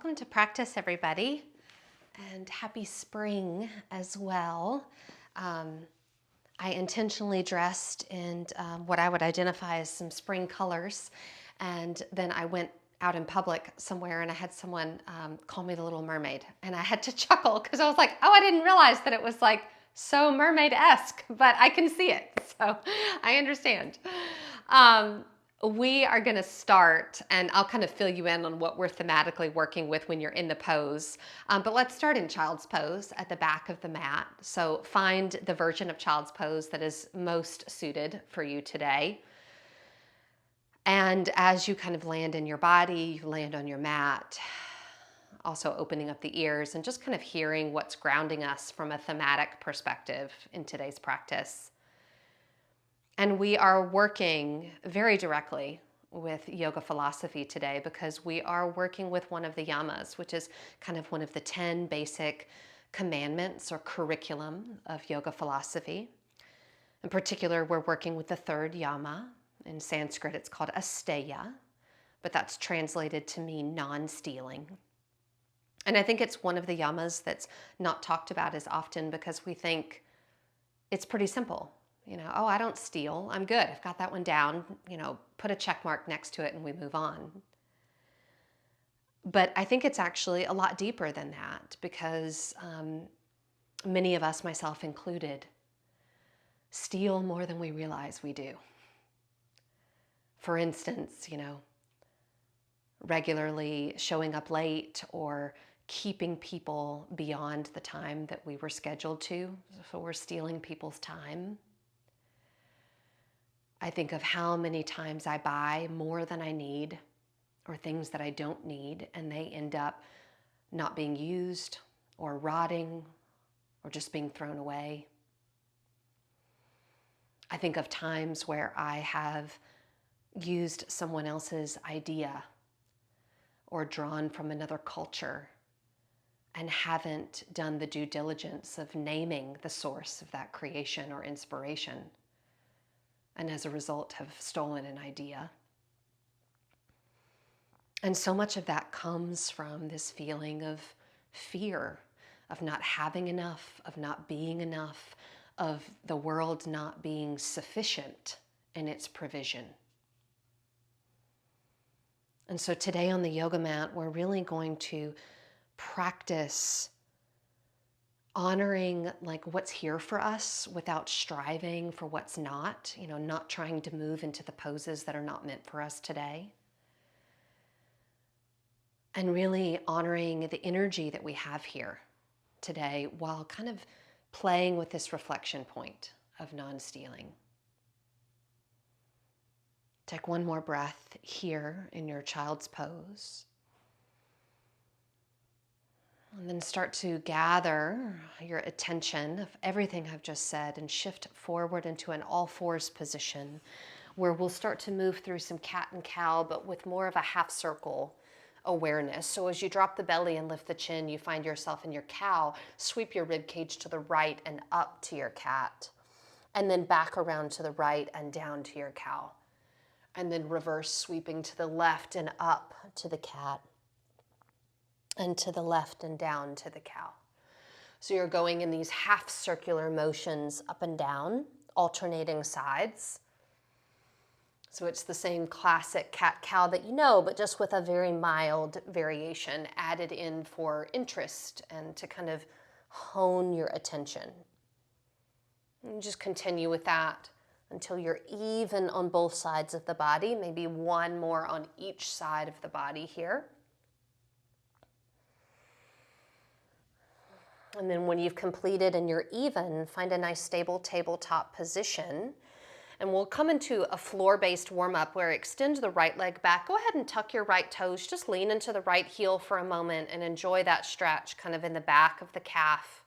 Welcome to practice, everybody, and happy spring as well. I intentionally dressed in what I would identify as some spring colors, and then I went out in public somewhere and I had someone call me the Little Mermaid, and I had to chuckle because I was like, oh, I didn't realize that it was like so mermaid-esque, but I can see it, so I understand. We are going to start, and I'll kind of fill you in on what we're thematically working with when you're in the pose. But let's start in child's pose at the back of the mat. So find the version of child's pose that is most suited for you today. And as you kind of land in your body, you land on your mat, also opening up the ears and just kind of hearing what's grounding us from a thematic perspective in today's practice. And we are working very directly with yoga philosophy today because we are working with one of the yamas, which is kind of one of the 10 basic commandments or curriculum of yoga philosophy. In particular, we're working with the third yama. In Sanskrit, it's called Asteya, but that's translated to mean non-stealing. And I think it's one of the yamas that's not talked about as often because we think it's pretty simple. Oh, I don't steal. I'm good. I've got that one down. Put a check mark next to it and we move on. But I think it's actually a lot deeper than that because many of us, myself included, steal more than we realize we do. For instance, regularly showing up late or keeping people beyond the time that we were scheduled to. So we're stealing people's time. I think of how many times I buy more than I need or things that I don't need, and they end up not being used or rotting or just being thrown away. I think of times where I have used someone else's idea or drawn from another culture and haven't done the due diligence of naming the source of that creation or inspiration, and as a result have stolen an idea. And so much of that comes from this feeling of fear, of not having enough, of not being enough, of the world not being sufficient in its provision. And so today on the yoga mat, we're really going to practice honoring what's here for us without striving for what's not, not trying to move into the poses that are not meant for us today. And really honoring the energy that we have here today while kind of playing with this reflection point of non-stealing. Take one more breath here in your child's pose. And then start to gather your attention of everything I've just said and shift forward into an all fours position where we'll start to move through some cat and cow, but with more of a half circle awareness. So as you drop the belly and lift the chin, you find yourself in your cow. Sweep your rib cage to the right and up to your cat. And then back around to the right and down to your cow. And then reverse sweeping to the left and up to the cat. And to the left and down to the cow. So you're going in these half circular motions up and down, alternating sides. So it's the same classic cat-cow that you know, but just with a very mild variation added in for interest and to kind of hone your attention. And just continue with that until you're even on both sides of the body, maybe one more on each side of the body here. And then when you've completed and you're even, find a nice stable tabletop position. And we'll come into a floor-based warm-up where extend the right leg back. Go ahead and tuck your right toes. Just lean into the right heel for a moment and enjoy that stretch kind of in the back of the calf.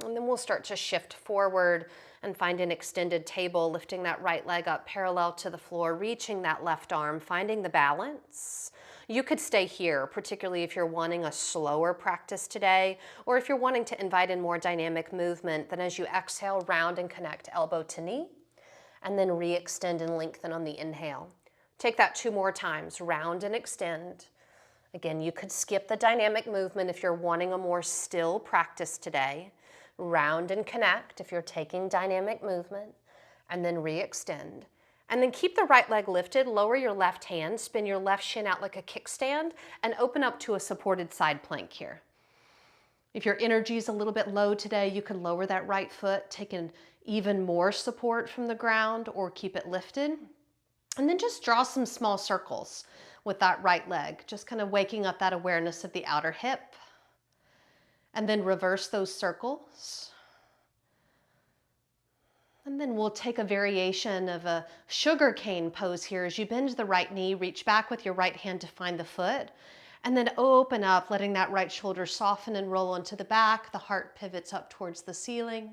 And then we'll start to shift forward and find an extended table, lifting that right leg up parallel to the floor, reaching that left arm, finding the balance. You could stay here, particularly if you're wanting a slower practice today, or if you're wanting to invite in more dynamic movement, then as you exhale, round and connect elbow to knee, and then re-extend and lengthen on the inhale. Take that 2 more times. Round and extend. Again, you could skip the dynamic movement if you're wanting a more still practice today. Round and connect if you're taking dynamic movement, and then re-extend. And then keep the right leg lifted, lower your left hand, spin your left shin out like a kickstand, and open up to a supported side plank here. If your energy is a little bit low today, you can lower that right foot, take in even more support from the ground, or keep it lifted. And then just draw some small circles with that right leg, just kind of waking up that awareness of the outer hip. And then reverse those circles. And then we'll take a variation of a sugar cane pose here. As you bend the right knee, reach back with your right hand to find the foot. And then open up, letting that right shoulder soften and roll onto the back. The heart pivots up towards the ceiling.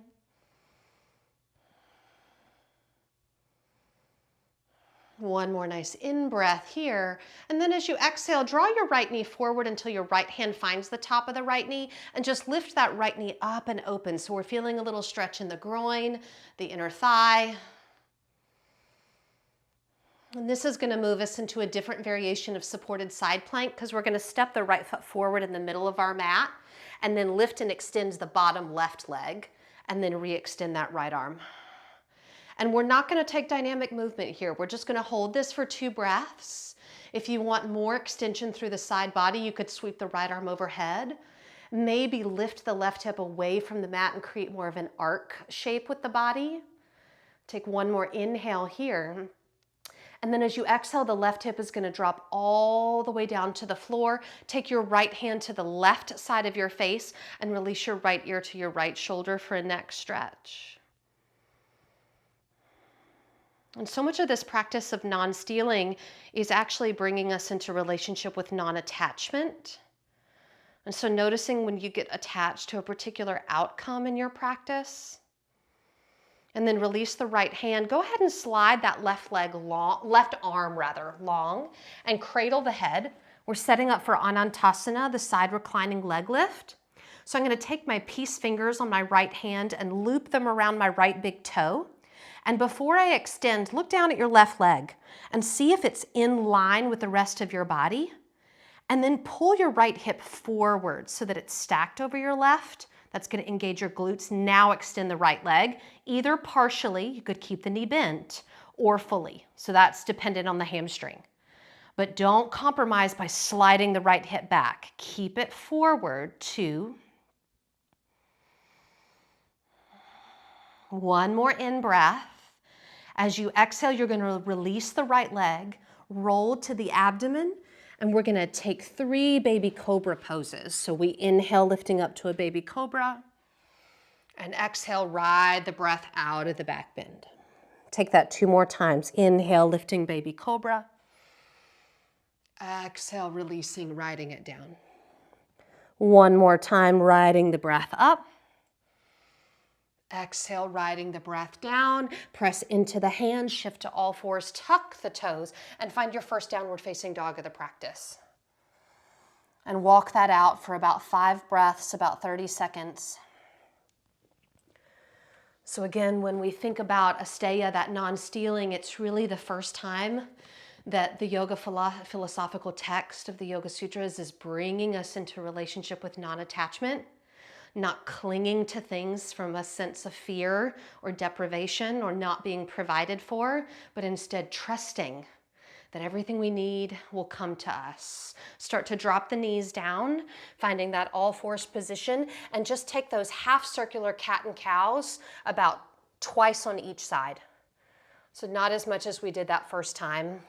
One more nice in-breath here. And then as you exhale, draw your right knee forward until your right hand finds the top of the right knee, and just lift that right knee up and open. So we're feeling a little stretch in the groin, the inner thigh. And this is going to move us into a different variation of supported side plank, because we're going to step the right foot forward in the middle of our mat, and then lift and extend the bottom left leg, and then re-extend that right arm. And we're not going to take dynamic movement here. We're just going to hold this for 2 breaths. If you want more extension through the side body, you could sweep the right arm overhead. Maybe lift the left hip away from the mat and create more of an arc shape with the body. Take one more inhale here. And then as you exhale, the left hip is going to drop all the way down to the floor. Take your right hand to the left side of your face and release your right ear to your right shoulder for a neck stretch. And so much of this practice of non-stealing is actually bringing us into relationship with non-attachment. And so noticing when you get attached to a particular outcome in your practice, and then release the right hand. Go ahead and slide that left arm long, and cradle the head. We're setting up for Anantasana, the side reclining leg lift. So I'm going to take my peace fingers on my right hand and loop them around my right big toe. And before I extend, look down at your left leg and see if it's in line with the rest of your body. And then pull your right hip forward so that it's stacked over your left. That's going to engage your glutes. Now extend the right leg, either partially, you could keep the knee bent, or fully. So that's dependent on the hamstring. But don't compromise by sliding the right hip back. Keep it forward. 2. One more in-breath. As you exhale, you're going to release the right leg, roll to the abdomen, and we're going to take 3 baby cobra poses. So we inhale, lifting up to a baby cobra, and exhale, ride the breath out of the back bend. Take that 2 more times. Inhale, lifting baby cobra. Exhale, releasing, riding it down. One more time, riding the breath up. Exhale, riding the breath down. Press into the hands, shift to all fours, tuck the toes, and find your first downward facing dog of the practice. And walk that out for about 5 breaths, about 30 seconds. So again, when we think about Asteya, that non-stealing, it's really the first time that the yoga philosophical text of the Yoga Sutras is bringing us into relationship with non-attachment. Not clinging to things from a sense of fear or deprivation or not being provided for, but instead trusting that everything we need will come to us. Start to drop the knees down, finding that all fours position, and just take those half circular cat and cows about twice on each side. So not as much as we did that first time.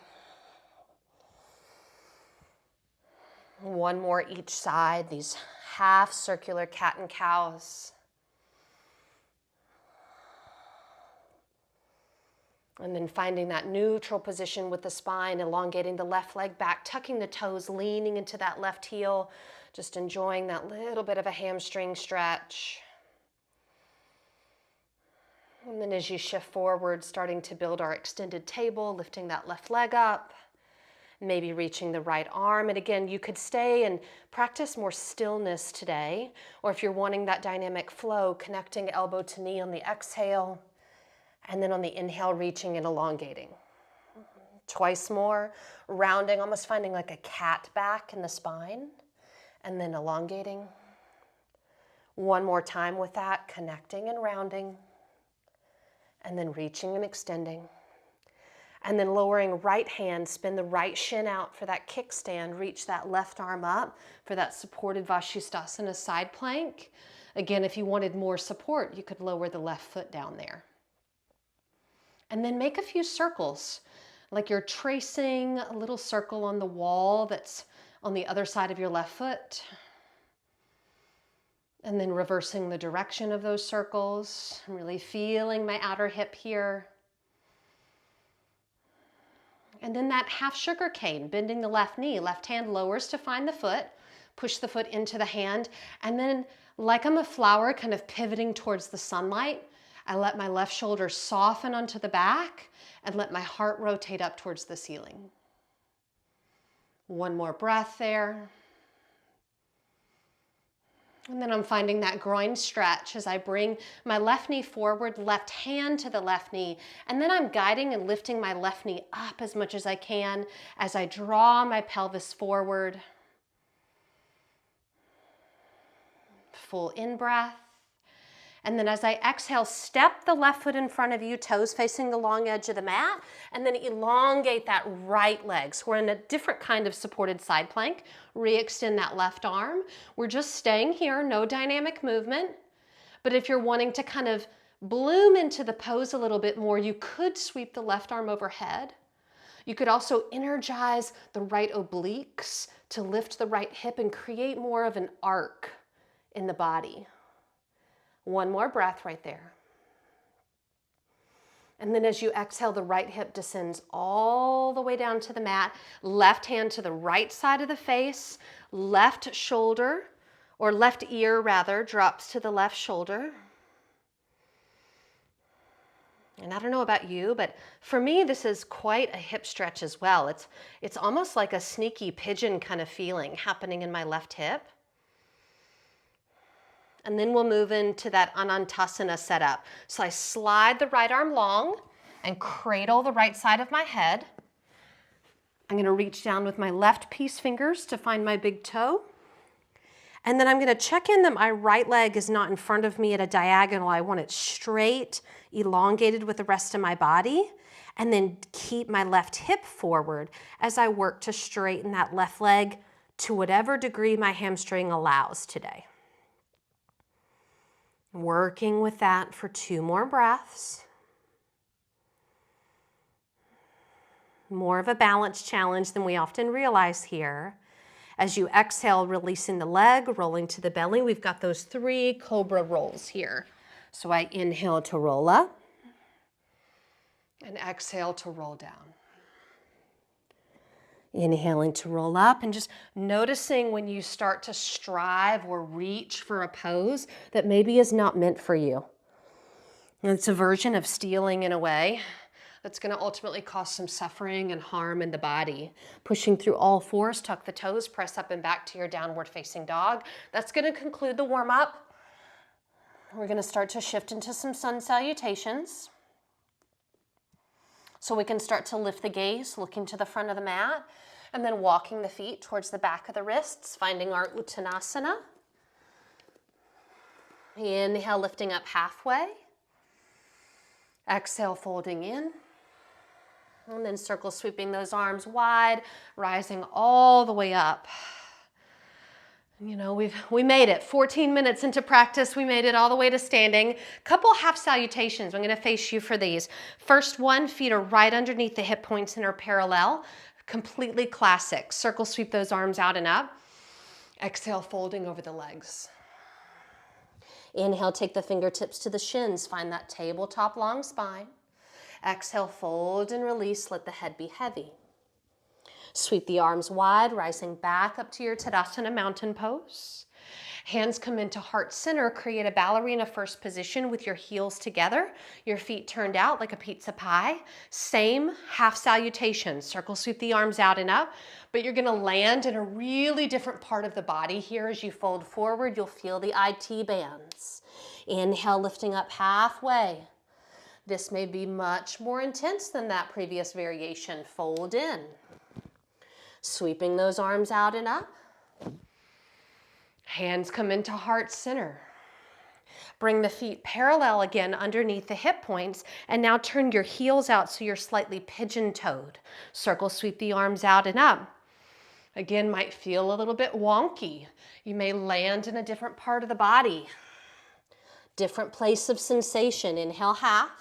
One more each side, these half circular cat and cows. And then finding that neutral position with the spine, elongating the left leg back, tucking the toes, leaning into that left heel, just enjoying that little bit of a hamstring stretch. And then as you shift forward, starting to build our extended table, lifting that left leg up. Maybe reaching the right arm. And again, you could stay and practice more stillness today. Or if you're wanting that dynamic flow, connecting elbow to knee on the exhale. And then on the inhale, reaching and elongating. Twice more, rounding, almost finding like a cat back in the spine, and then elongating. One more time with that, connecting and rounding, and then reaching and extending. And then lowering right hand, spin the right shin out for that kickstand, reach that left arm up for that supported Vashisthasana side plank. Again, if you wanted more support, you could lower the left foot down there. And then make a few circles, like you're tracing a little circle on the wall that's on the other side of your left foot. And then reversing the direction of those circles. I'm really feeling my outer hip here. And then that half sugar cane, bending the left knee, left hand lowers to find the foot, push the foot into the hand, and then like I'm a flower kind of pivoting towards the sunlight, I let my left shoulder soften onto the back and let my heart rotate up towards the ceiling. One more breath there. And then I'm finding that groin stretch as I bring my left knee forward, left hand to the left knee, and then I'm guiding and lifting my left knee up as much as I can as I draw my pelvis forward. Full in-breath. And then as I exhale, step the left foot in front of you, toes facing the long edge of the mat, and then elongate that right leg. So we're in a different kind of supported side plank. Re-extend that left arm. We're just staying here, no dynamic movement. But if you're wanting to kind of bloom into the pose a little bit more, you could sweep the left arm overhead. You could also energize the right obliques to lift the right hip and create more of an arc in the body. One more breath right there. And then as you exhale, the right hip descends all the way down to the mat. Left hand to the right side of the face. Left shoulder, or left ear rather, drops to the left shoulder. And I don't know about you, but for me, this is quite a hip stretch as well. It's almost like a sneaky pigeon kind of feeling happening in my left hip. And then we'll move into that Anantasana setup. So I slide the right arm long and cradle the right side of my head. I'm going to reach down with my left peace fingers to find my big toe. And then I'm going to check in that my right leg is not in front of me at a diagonal. I want it straight, elongated with the rest of my body. And then keep my left hip forward as I work to straighten that left leg to whatever degree my hamstring allows today. Working with that for 2 more breaths. More of a balance challenge than we often realize here. As you exhale, releasing the leg, rolling to the belly. We've got those 3 cobra rolls here. So I inhale to roll up and exhale to roll down. Inhaling to roll up and just noticing when you start to strive or reach for a pose that maybe is not meant for you. And it's a version of stealing in a way that's going to ultimately cause some suffering and harm in the body. Pushing through all 4s, tuck the toes, press up and back to your downward facing dog. That's going to conclude the warm up. We're going to start to shift into some sun salutations. So we can start to lift the gaze, looking to the front of the mat, and then walking the feet towards the back of the wrists, finding our Uttanasana. Inhale, lifting up halfway. Exhale, folding in. And then circle sweeping those arms wide, rising all the way up. You know, we made it. 14 minutes into practice, we made it all the way to standing. Couple half salutations. I'm going to face you for these. First one, feet are right underneath the hip points and are parallel. Completely classic. Circle sweep those arms out and up. Exhale, folding over the legs. Inhale, take the fingertips to the shins. Find that tabletop long spine. Exhale, fold and release. Let the head be heavy. Sweep the arms wide, rising back up to your Tadasana mountain pose. Hands come into heart center. Create a ballerina first position with your heels together. Your feet turned out like a pizza pie. Same half salutation. Circle sweep the arms out and up, but you're going to land in a really different part of the body here. As you fold forward, you'll feel the IT bands. Inhale, lifting up halfway. This may be much more intense than that previous variation. Fold in. Sweeping those arms out and up. Hands come into heart center. Bring the feet parallel again underneath the hip points, and now turn your heels out so you're slightly pigeon-toed. Circle sweep the arms out and up. Again, might feel a little bit wonky. You may land in a different part of the body. Different place of sensation. Inhale, half.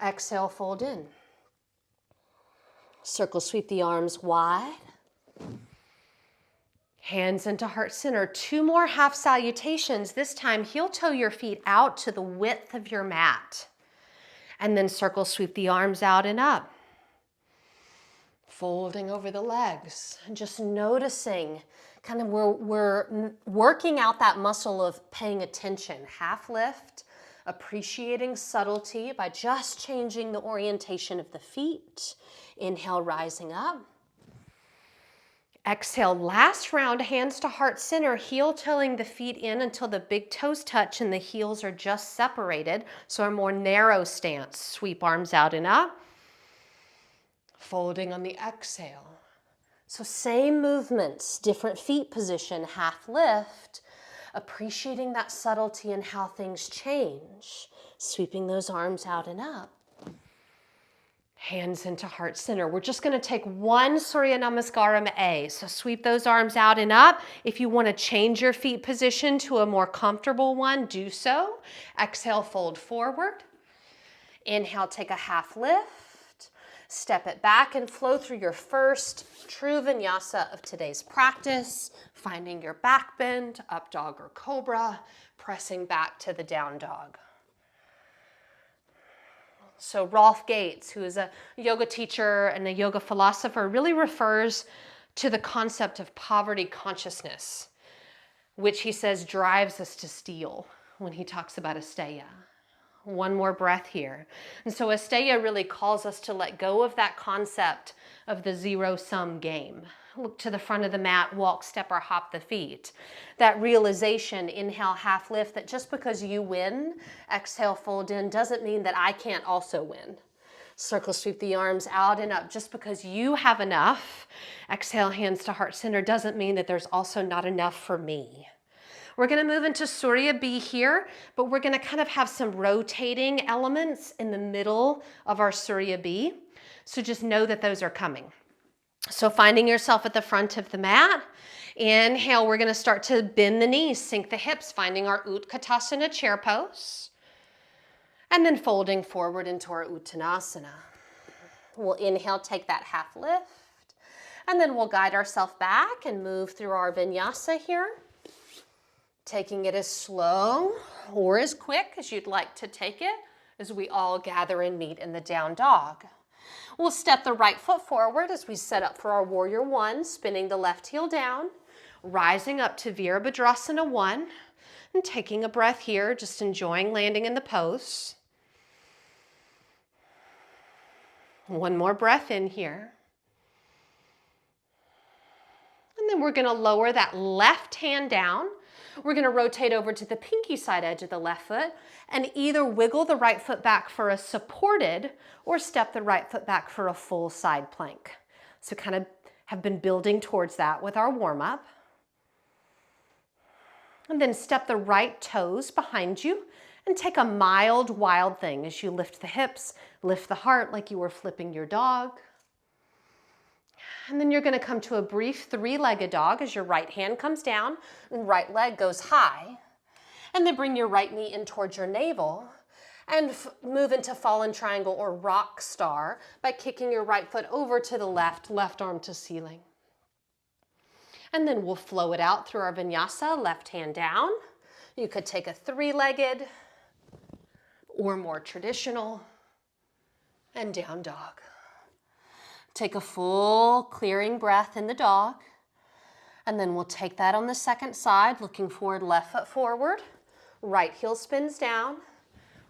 Exhale, fold in. Circle sweep the arms wide. Hands into heart center. 2 more half salutations. This time, heel toe your feet out to the width of your mat. And then circle sweep the arms out and up. Folding over the legs. And just noticing, kind of we're working out that muscle of paying attention. Half lift, appreciating subtlety by just changing the orientation of the feet. Inhale, rising up. Exhale, last round, hands to heart center, heel toeing the feet in until the big toes touch and the heels are just separated. So a more narrow stance. Sweep arms out and up. Folding on the exhale. So same movements, different feet position, half lift. Appreciating that subtlety in how things change. Sweeping those arms out and up. Hands into heart center. We're just going to take one Surya Namaskaram A. So sweep those arms out and up. If you want to change your feet position to a more comfortable one, do so. Exhale, fold forward. Inhale, take a half lift. Step it back and flow through your first true vinyasa of today's practice. Finding your back bend, up dog or cobra, pressing back to the down dog. So Rolf Gates, who is a yoga teacher and a yoga philosopher, really refers to the concept of poverty consciousness, which he says drives us to steal when he talks about Asteya. One more breath here. And so Asteya really calls us to let go of that concept of the zero-sum game. Look to the front of the mat, walk, step, or hop the feet. That realization, inhale, half lift, that just because you win, exhale, fold in, doesn't mean that I can't also win. Circle sweep the arms out and up. Just because you have enough, exhale, hands to heart center, doesn't mean that there's also not enough for me. We're going to move into Surya B here, but we're going to kind of have some rotating elements in the middle of our Surya B. So just know that those are coming. So finding yourself at the front of the mat, inhale, we're going to start to bend the knees, sink the hips, finding our Utkatasana chair pose, and then folding forward into our Uttanasana. We'll inhale, take that half lift, and then we'll guide ourselves back and move through our vinyasa here, taking it as slow or as quick as you'd like to take it as we all gather and meet in the down dog. We'll step the right foot forward as we set up for our warrior one, spinning the left heel down, rising up to Virabhadrasana 1, and taking a breath here, just enjoying landing in the pose. One more breath in here. And then we're going to lower that left hand down. We're going to rotate over to the pinky side edge of the left foot and either wiggle the right foot back for a supported or step the right foot back for a full side plank. So kind of have been building towards that with our warm-up. And then step the right toes behind you and take a mild wild thing as you lift the hips, lift the heart like you were flipping your dog. And then you're going to come to a brief 3-legged dog as your right hand comes down and right leg goes high. And then bring your right knee in towards your navel and move into fallen triangle or rock star by kicking your right foot over to the left, left arm to ceiling. And then we'll flow it out through our vinyasa, left hand down. You could take a 3-legged or more traditional and down dog. Take a full clearing breath in the dog, and then we'll take that on the second side, looking forward, left foot forward, right heel spins down,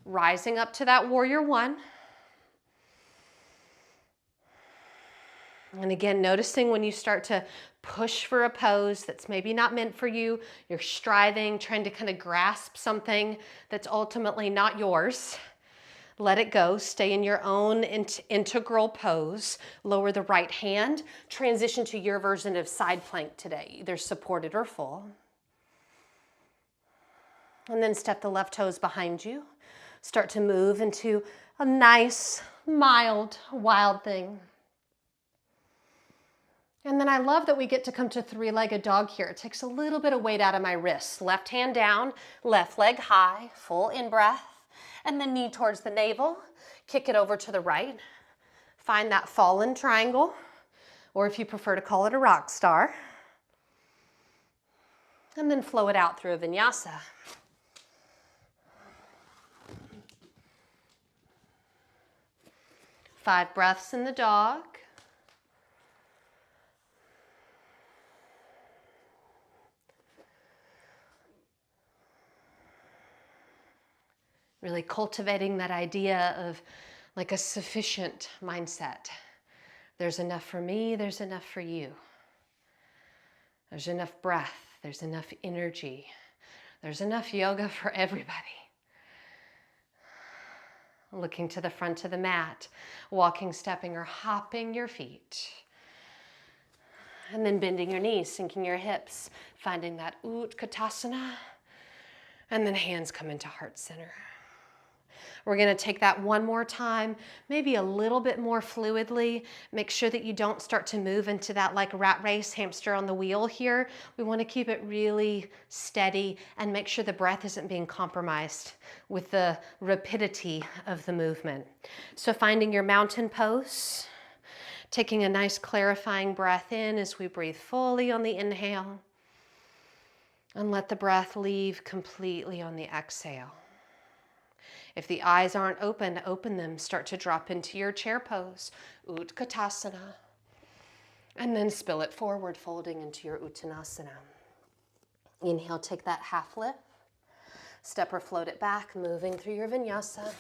rising up to that warrior one. And again, noticing when you start to push for a pose that's maybe not meant for you, you're striving, trying to kind of grasp something that's ultimately not yours. Let it go. Stay in your own integral pose. Lower the right hand. Transition to your version of side plank today, either supported or full. And then step the left toes behind you. Start to move into a nice, mild, wild thing. And then I love that we get to come to three-legged dog here. It takes a little bit of weight out of my wrists. Left hand down, left leg high, full in-breath, and then knee towards the navel. Kick it over to the right. Find that fallen triangle, or if you prefer to call it a rock star. And then flow it out through a vinyasa. Five breaths in the dog. Really cultivating that idea of like a sufficient mindset. There's enough for me, there's enough for you. There's enough breath, there's enough energy. There's enough yoga for everybody. Looking to the front of the mat, walking, stepping, or hopping your feet. And then bending your knees, sinking your hips, finding that Utkatasana. And then hands come into heart center. We're going to take that one more time, maybe a little bit more fluidly. Make sure that you don't start to move into that like rat race, hamster on the wheel here. We want to keep it really steady and make sure the breath isn't being compromised with the rapidity of the movement. So finding your mountain pose, taking a nice clarifying breath in as we breathe fully on the inhale, and let the breath leave completely on the exhale. If the eyes aren't open, open them. Start to drop into your chair pose, Utkatasana. And then spill it forward, folding into your Uttanasana. Inhale, take that half lift. Step or float it back, moving through your Vinyasa.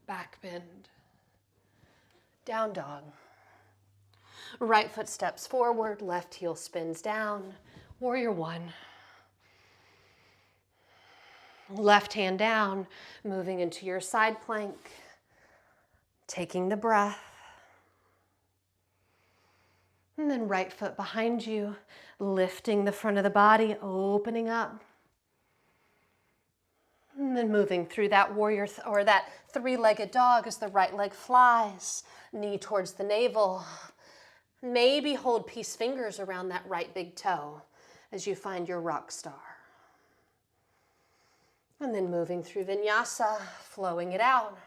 Back bend. Down dog. Right foot steps forward, left heel spins down. Warrior one. Left hand down, moving into your side plank, taking the breath. And then right foot behind you, lifting the front of the body, opening up. And then moving through that warrior or that three-legged dog as the right leg flies, knee towards the navel. Maybe hold peace fingers around that right big toe as you find your rock star. And then moving through Vinyasa, flowing it out.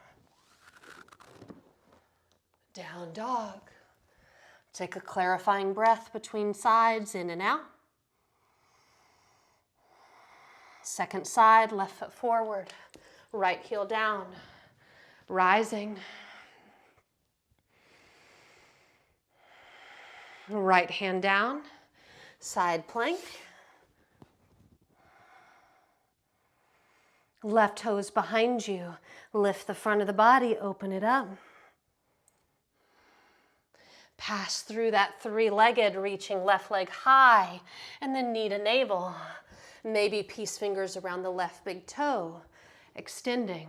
Down dog. Take a clarifying breath between sides, in and out. Second side, left foot forward, right heel down, rising. Right hand down, side plank. Left toes behind you. Lift the front of the body, open it up. Pass through that three-legged, reaching left leg high, and then knee to navel. Maybe peace fingers around the left big toe, extending.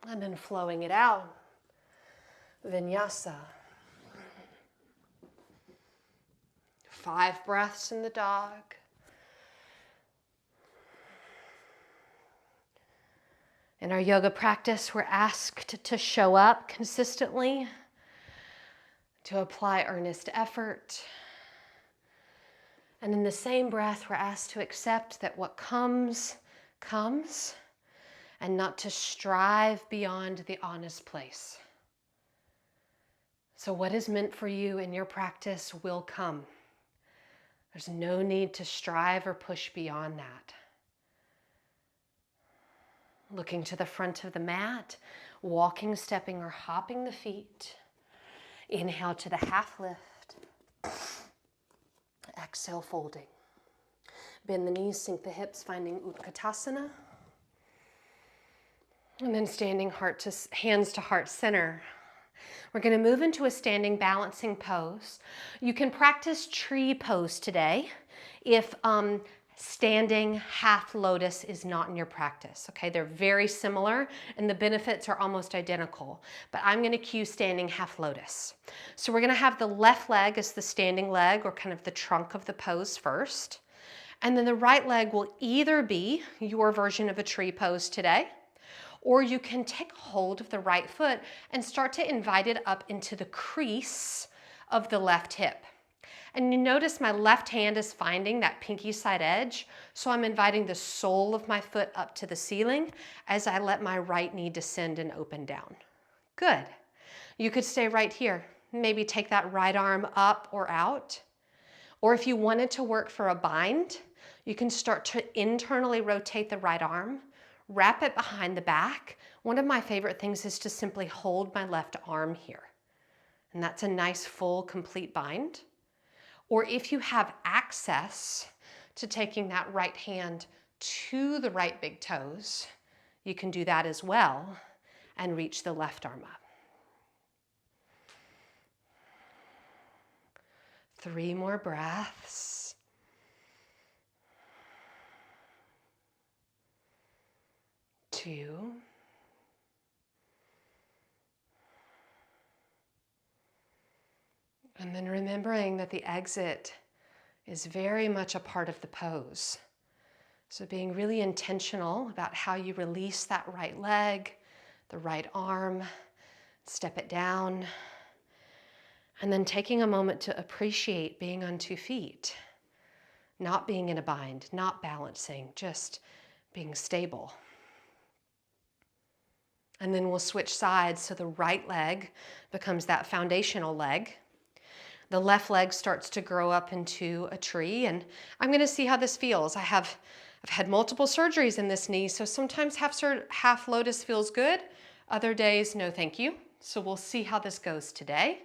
And then flowing it out. Vinyasa. 5 breaths in the dog. In our yoga practice, we're asked to show up consistently, to apply earnest effort. And in the same breath, we're asked to accept that what comes, comes, and not to strive beyond the honest place. So what is meant for you in your practice will come. There's no need to strive or push beyond that. Looking to the front of the mat, walking, stepping, or hopping the feet. Inhale to the half lift. Exhale, folding. Bend the knees, sink the hips, finding Utkatasana. And then standing hands to heart center. We're going to move into a standing balancing pose. You can practice tree pose today if Standing half lotus is not in your practice, okay? They're very similar and the benefits are almost identical, but I'm gonna cue standing half lotus. So we're gonna have the left leg as the standing leg or kind of the trunk of the pose first. And then the right leg will either be your version of a tree pose today, or you can take hold of the right foot and start to invite it up into the crease of the left hip. And you notice my left hand is finding that pinky side edge, so I'm inviting the sole of my foot up to the ceiling as I let my right knee descend and open down. Good. You could stay right here. Maybe take that right arm up or out. Or if you wanted to work for a bind, you can start to internally rotate the right arm, wrap it behind the back. One of my favorite things is to simply hold my left arm here. And that's a nice, full, complete bind. Or if you have access to taking that right hand to the right big toes, you can do that as well and reach the left arm up. 3 more breaths. Two. And then remembering that the exit is very much a part of the pose. So being really intentional about how you release that right leg, the right arm, step it down, and then taking a moment to appreciate being on 2 feet, not being in a bind, not balancing, just being stable. And then we'll switch sides so the right leg becomes that foundational leg. The left leg starts to grow up into a tree, and I'm going to see how this feels. I've had multiple surgeries in this knee, so sometimes half lotus feels good. Other days, no thank you. So we'll see how this goes today.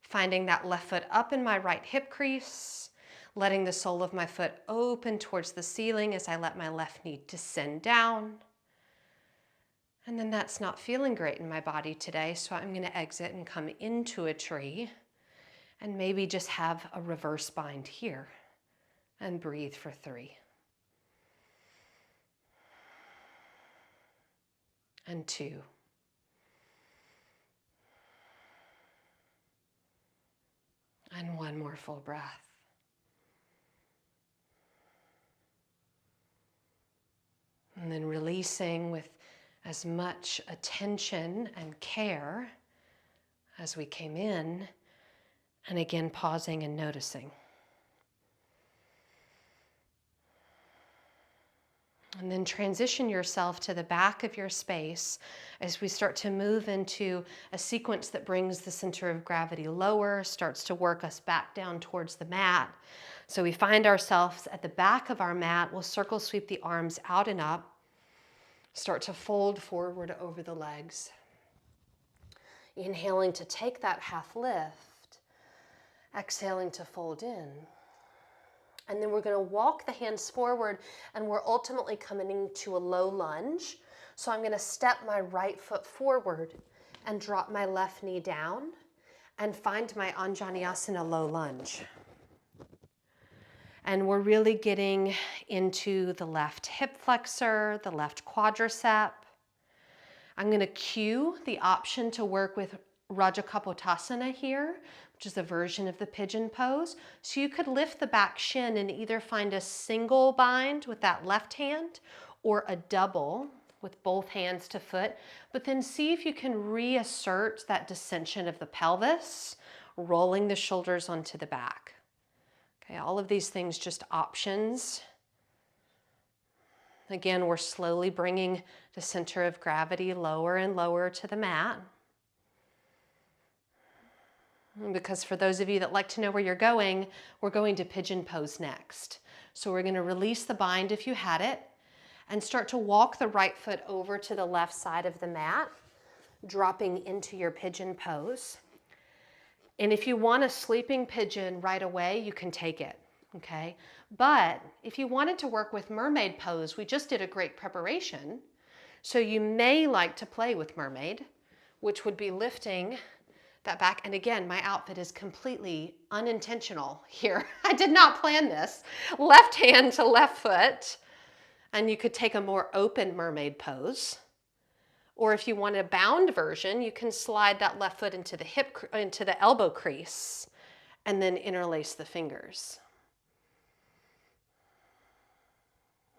Finding that left foot up in my right hip crease, letting the sole of my foot open towards the ceiling as I let my left knee descend down. And then that's not feeling great in my body today, so I'm going to exit and come into a tree. And maybe just have a reverse bind here and breathe for 3. And 2. And 1 more full breath. And then releasing with as much attention and care as we came in. And again, pausing and noticing. And then transition yourself to the back of your space as we start to move into a sequence that brings the center of gravity lower, starts to work us back down towards the mat. So we find ourselves at the back of our mat. We'll circle sweep the arms out and up. Start to fold forward over the legs. Inhaling to take that half lift. Exhaling to fold in. And then we're going to walk the hands forward, and we're ultimately coming into a low lunge. So I'm going to step my right foot forward and drop my left knee down and find my Anjaneyasana low lunge. And we're really getting into the left hip flexor, the left quadricep. I'm going to cue the option to work with Rajakapotasana here, which is a version of the pigeon pose. So you could lift the back shin and either find a single bind with that left hand or a double with both hands to foot, but then see if you can reassert that descension of the pelvis, rolling the shoulders onto the back. Okay, all of these things just options. Again, we're slowly bringing the center of gravity lower and lower to the mat. Because for those of you that like to know where you're going, we're going to pigeon pose next. So we're going to release the bind if you had it and start to walk the right foot over to the left side of the mat, dropping into your pigeon pose. And if you want a sleeping pigeon right away, you can take it, okay? But if you wanted to work with mermaid pose, we just did a great preparation. So you may like to play with mermaid, which would be lifting that back. And again, my outfit is completely unintentional here. I did not plan this. Left hand to left foot. And you could take a more open mermaid pose. Or if you want a bound version, you can slide that left foot into the elbow crease and then interlace the fingers.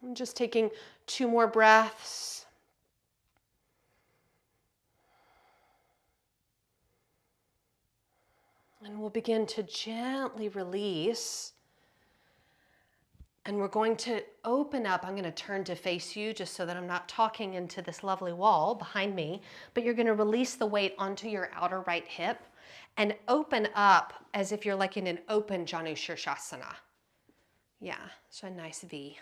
I'm just taking 2 more breaths. And we'll begin to gently release. And we're going to open up. I'm going to turn to face you just so that I'm not talking into this lovely wall behind me. But you're going to release the weight onto your outer right hip and open up as if you're like in an open Janu Shirshasana. Yeah, so a nice V.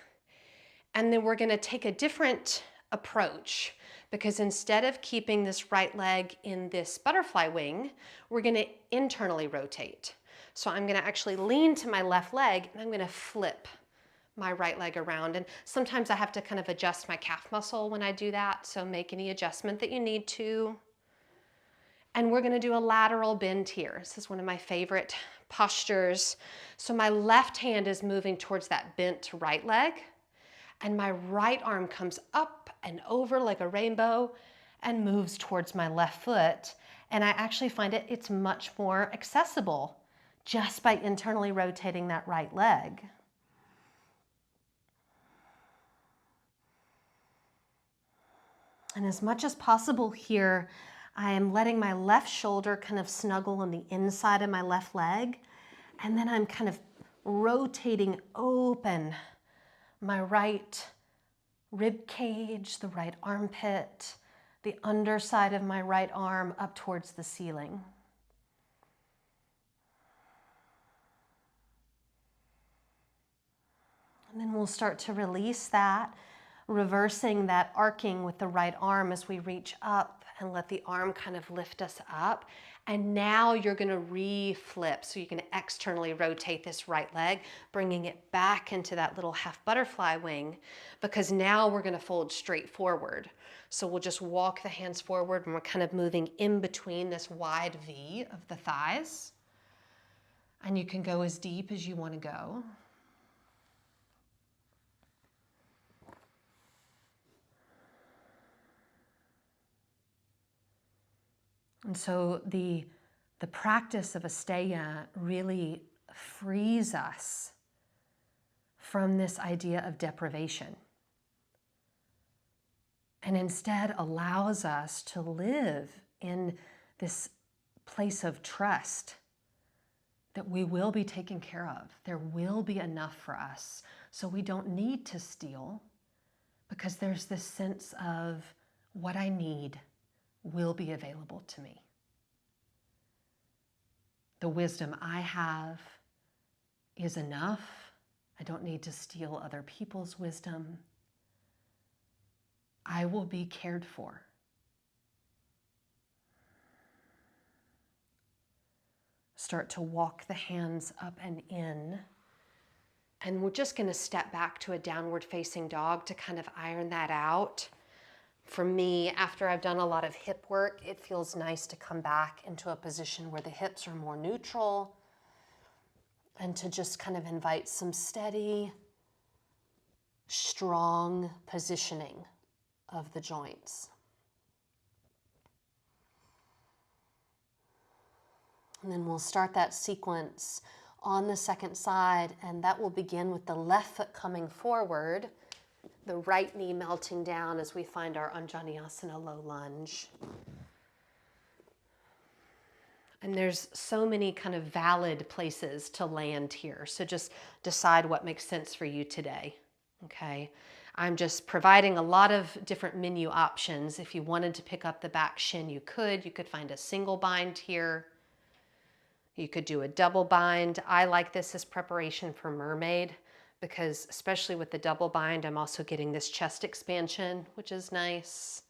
And then we're going to take a different approach, because instead of keeping this right leg in this butterfly wing, we're going to internally rotate. So I'm going to actually lean to my left leg and I'm going to flip my right leg around. And sometimes I have to kind of adjust my calf muscle when I do that. So make any adjustment that you need to. And we're going to do a lateral bend here. This is one of my favorite postures. So my left hand is moving towards that bent right leg. And my right arm comes up and over like a rainbow and moves towards my left foot. And I actually find it's much more accessible just by internally rotating that right leg. And as much as possible here, I am letting my left shoulder kind of snuggle on the inside of my left leg. And then I'm kind of rotating open my right rib cage, the right armpit, the underside of my right arm up towards the ceiling. And then we'll start to release that, reversing that arcing with the right arm as we reach up and let the arm kind of lift us up. And now you're going to re-flip. So you can externally rotate this right leg, bringing it back into that little half butterfly wing, because now we're going to fold straight forward. So we'll just walk the hands forward and we're kind of moving in between this wide V of the thighs. And you can go as deep as you want to go. And so the practice of Asteya really frees us from this idea of deprivation, and instead allows us to live in this place of trust that we will be taken care of. There will be enough for us. So we don't need to steal, because there's this sense of what I need will be available to me. The wisdom I have is enough. I don't need to steal other people's wisdom. I will be cared for. Start to walk the hands up and in. And we're just going to step back to a downward facing dog to kind of iron that out. For me, after I've done a lot of hip work, it feels nice to come back into a position where the hips are more neutral and to just kind of invite some steady, strong positioning of the joints. And then we'll start that sequence on the second side, and that will begin with the left foot coming forward, the right knee melting down as we find our Anjaneyasana low lunge. And there's so many kind of valid places to land here. So just decide what makes sense for you today, okay? I'm just providing a lot of different menu options. If you wanted to pick up the back shin, you could. You could find a single bind here. You could do a double bind. I like this as preparation for mermaid, because especially with the double bind, I'm also getting this chest expansion, which is nice.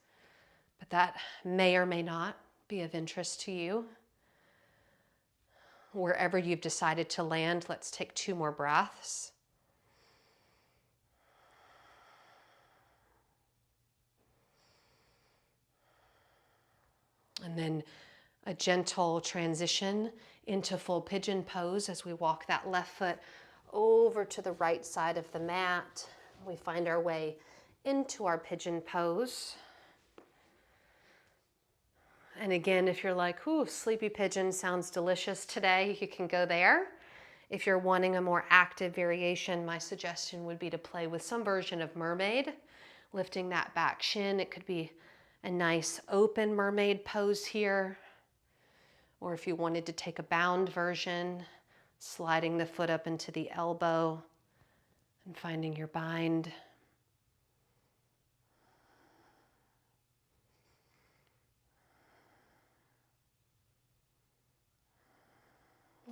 But that may or may not be of interest to you. Wherever you've decided to land, let's take 2 more breaths. And then a gentle transition into full pigeon pose as we walk that left foot over to the right side of the mat. We find our way into our pigeon pose. And again, if you're like, ooh, sleepy pigeon sounds delicious today, you can go there. If you're wanting a more active variation, my suggestion would be to play with some version of mermaid, lifting that back shin. It could be a nice open mermaid pose here. Or if you wanted to take a bound version, sliding the foot up into the elbow and finding your bind.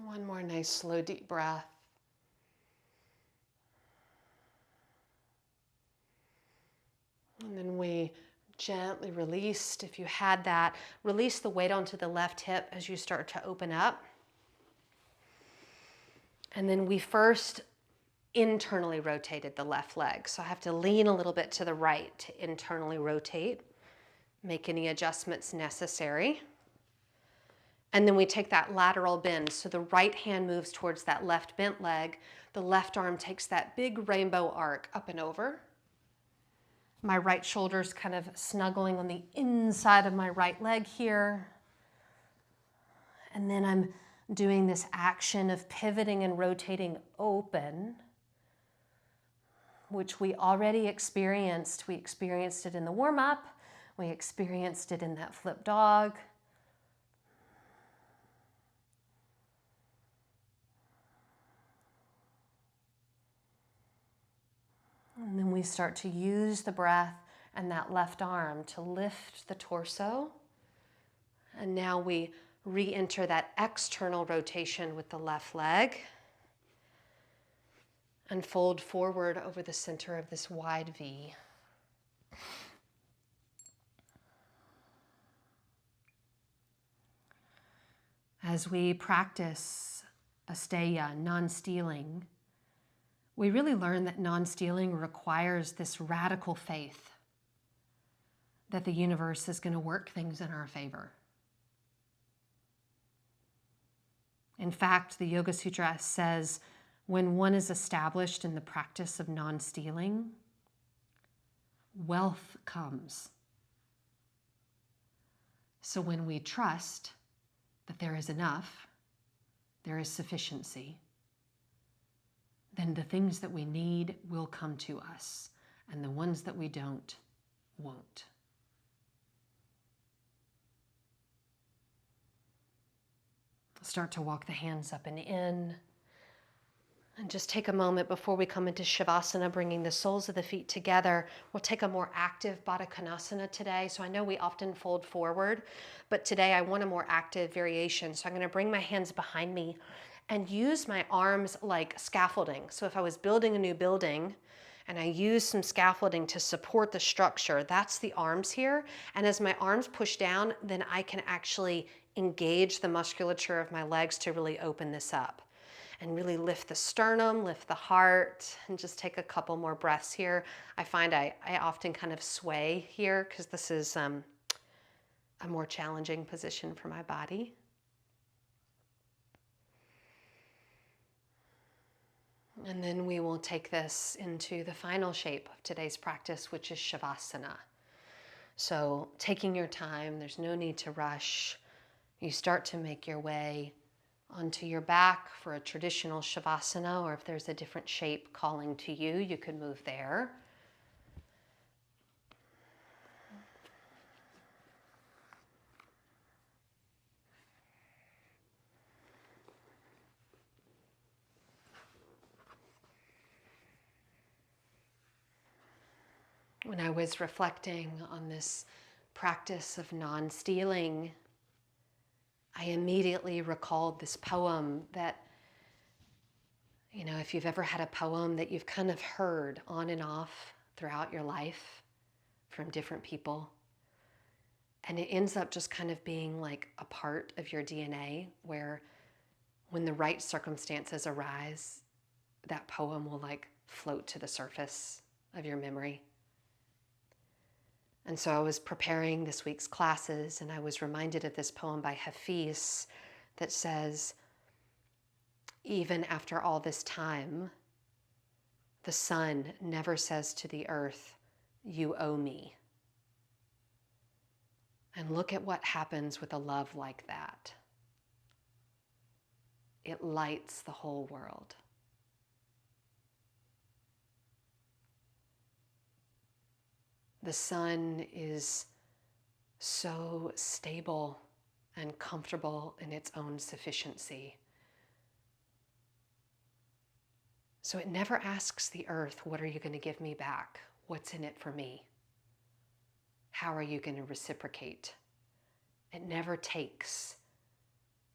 One more nice slow deep breath. And then we gently released, if you had that, release the weight onto the left hip as you start to open up. And then we first internally rotated the left leg. So I have to lean a little bit to the right to internally rotate, make any adjustments necessary. And then we take that lateral bend. So the right hand moves towards that left bent leg. The left arm takes that big rainbow arc up and over. My right shoulder's kind of snuggling on the inside of my right leg here. And then I'm doing this action of pivoting and rotating open, which we already experienced. We experienced it in the warm-up. We experienced it in that flip dog. And then we start to use the breath and that left arm to lift the torso. And now we re-enter that external rotation with the left leg and fold forward over the center of this wide V. As we practice Asteya, non-stealing, we really learn that non-stealing requires this radical faith that the universe is going to work things in our favor. In fact, the Yoga Sutra says, when one is established in the practice of non-stealing, wealth comes. So when we trust that there is enough, there is sufficiency, then the things that we need will come to us, and the ones that we don't, won't. Start to walk the hands up and in. And just take a moment before we come into Shavasana, bringing the soles of the feet together. We'll take a more active Baddha Konasana today. So I know we often fold forward, but today I want a more active variation. So I'm going to bring my hands behind me and use my arms like scaffolding. So if I was building a new building and I use some scaffolding to support the structure, that's the arms here. And as my arms push down, then I can actually engage the musculature of my legs to really open this up. And really lift the sternum, lift the heart, and just take a couple more breaths here. I find I often kind of sway here because this is a more challenging position for my body. And then we will take this into the final shape of today's practice, which is Shavasana. So taking your time, there's no need to rush. You start to make your way onto your back for a traditional Shavasana, or if there's a different shape calling to you, you could move there. When I was reflecting on this practice of non-stealing, I immediately recalled this poem that, you know, if you've ever had a poem that you've kind of heard on and off throughout your life from different people, and it ends up just kind of being like a part of your DNA where when the right circumstances arise, that poem will like float to the surface of your memory. And so I was preparing this week's classes, and I was reminded of this poem by Hafiz that says, even after all this time, the sun never says to the earth, you owe me. And look at what happens with a love like that. It lights the whole world. The sun is so stable and comfortable in its own sufficiency. So it never asks the earth, what are you going to give me back? What's in it for me? How are you going to reciprocate? It never takes.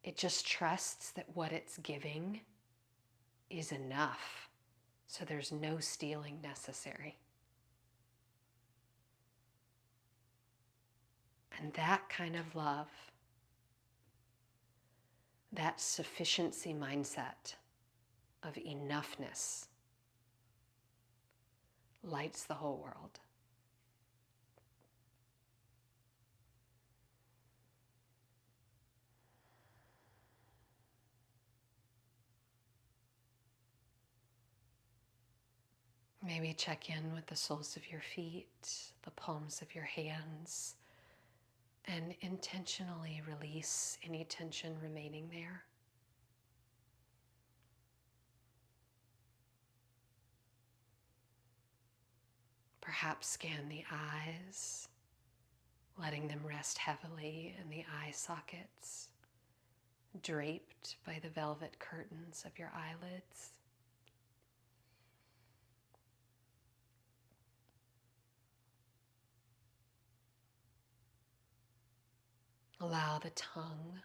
It just trusts that what it's giving is enough. So there's no stealing necessary. And that kind of love, that sufficiency mindset of enoughness, lights the whole world. Maybe check in with the soles of your feet, the palms of your hands, and intentionally release any tension remaining there. Perhaps scan the eyes, letting them rest heavily in the eye sockets, draped by the velvet curtains of your eyelids. Allow the tongue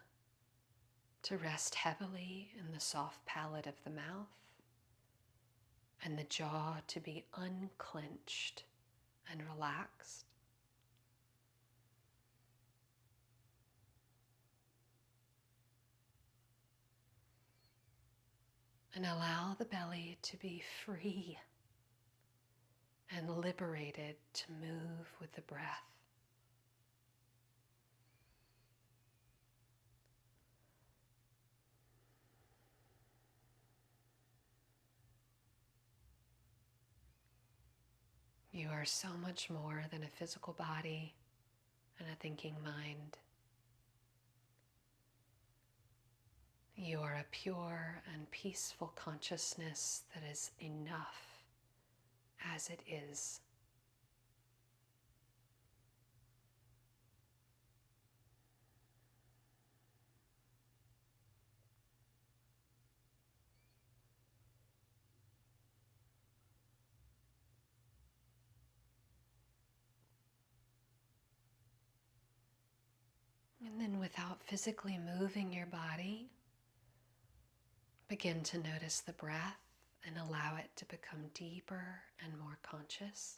to rest heavily in the soft palate of the mouth, and the jaw to be unclenched and relaxed. And allow the belly to be free and liberated to move with the breath. You are so much more than a physical body and a thinking mind. You are a pure and peaceful consciousness that is enough as it is. And then without physically moving your body, begin to notice the breath and allow it to become deeper and more conscious.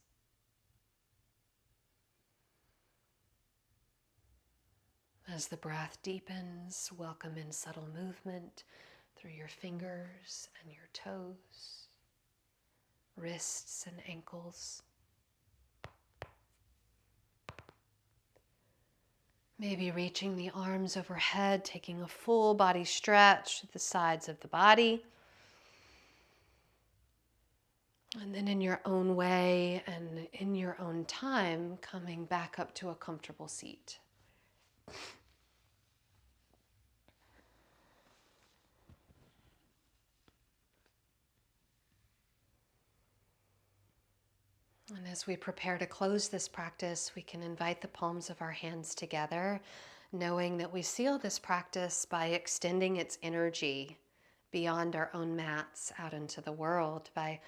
As the breath deepens, welcome in subtle movement through your fingers and your toes, wrists and ankles. Maybe reaching the arms overhead, taking a full body stretch to the sides of the body. And then in your own way and in your own time, coming back up to a comfortable seat. And as we prepare to close this practice, we can invite the palms of our hands together, knowing that we seal this practice by extending its energy beyond our own mats out into the world, by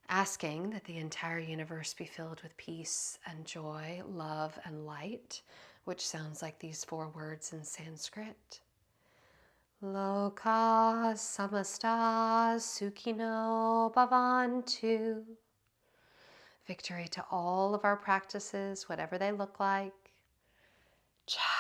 asking that the entire universe be filled with peace and joy, love and light, which sounds like these 4 words in Sanskrit. Loka samasta sukhino bhavantu. Victory to all of our practices, whatever they look like. Cha.